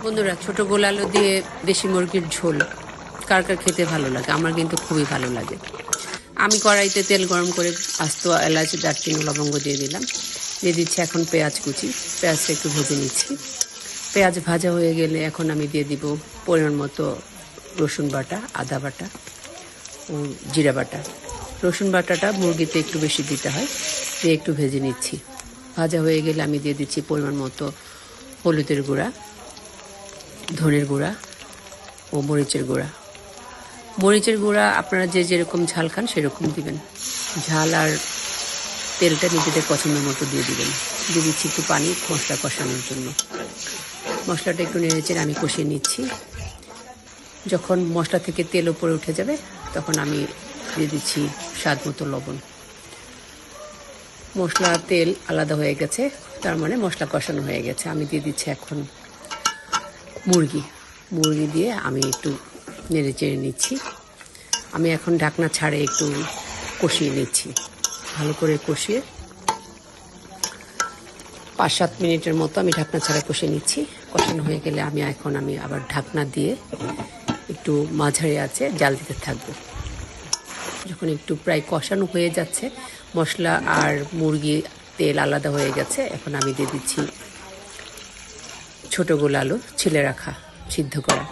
বন্ধুরা, ছোট গোল আলু দিয়ে দেশি মুরগির ঝোল কার কার খেতে ভালো লাগে? আমার কিন্তু খুবই ভালো লাগে। আমি কড়াইতে তেল গরম করে আস্ত এলাচ, দারচিনি, লবঙ্গ দিয়ে দিলাম। দিয়ে দিচ্ছি এখন পেঁয়াজ কুচি। পেঁয়াজটা একটু ভেজে নিচ্ছি। পেঁয়াজ ভাজা হয়ে গেলে এখন আমি দিয়ে দিব পরিমাণ মতো রসুন বাটা, আদা বাটা ও জিরা বাটা। রসুন বাটাটা মুরগিতে একটু বেশি দিতে হয়। দিয়ে একটু ভেজে নিচ্ছি। ভাজা হয়ে গেলে আমি দিয়ে দিচ্ছি পরিমাণ মতো হলুদের গুঁড়া, ধনের গুঁড়া ও মরিচের গুঁড়া। মরিচের গুঁড়া আপনারা যে যেরকম ঝাল খান সেরকম দিবেন। ঝাল আর তেলটা নিজেদের পছন্দ মতো দিয়ে দিবেন। দিয়ে দিচ্ছি একটু পানি মশলা কষানোর জন্য। মশলাটা একটু নেড়েচেড়ে আমি কষিয়ে নিচ্ছি। যখন মশলা থেকে তেল উপরে উঠে যাবে তখন আমি দিয়ে দিচ্ছি স্বাদ মতো লবণ। মশলা তেল আলাদা হয়ে গেছে, তার মানে মশলা কষানো হয়ে গেছে। আমি দিয়ে দিচ্ছি এখন মুরগি দিয়ে আমি একটু নেড়ে চেড়ে নিচ্ছি। আমি এখন ঢাকনা ছাড়ে একটু কষিয়ে নিচ্ছি। ভালো করে কষিয়ে 5-7 মিনিটের মতো আমি ঢাকনা ছাড়া কষিয়ে নিচ্ছি। কষানো হয়ে গেলে আমি আবার ঢাকনা দিয়ে একটু মাঝারি আছে জাল দিতে থাকবো। যখন একটু প্রায় কষানো হয়ে যাচ্ছে, মশলা আর মুরগি তেল আলাদা হয়ে গেছে, এখন আমি দিয়ে দিচ্ছি ছোটো গোল আলু ছিলে রাখা, সিদ্ধ করা।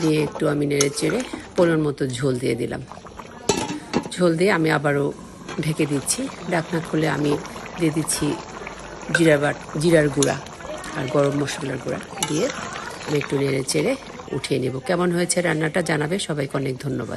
দিয়ে একটু আমি নেড়ে চেড়ে পরিমাণ মতো ঝোল দিয়ে দিলাম। ঝোল দিয়ে আমি আবারও ঢেকে দিচ্ছি। ঢাকনা খুলে আমি দিয়ে দিচ্ছি জিরার গুঁড়া আর গরম মশলার গুঁড়া দিয়ে আমি একটু নেড়ে চেড়ে উঠিয়ে নেব। কেমন হয়েছে রান্নাটা জানাবে। সবাইকে অনেক ধন্যবাদ।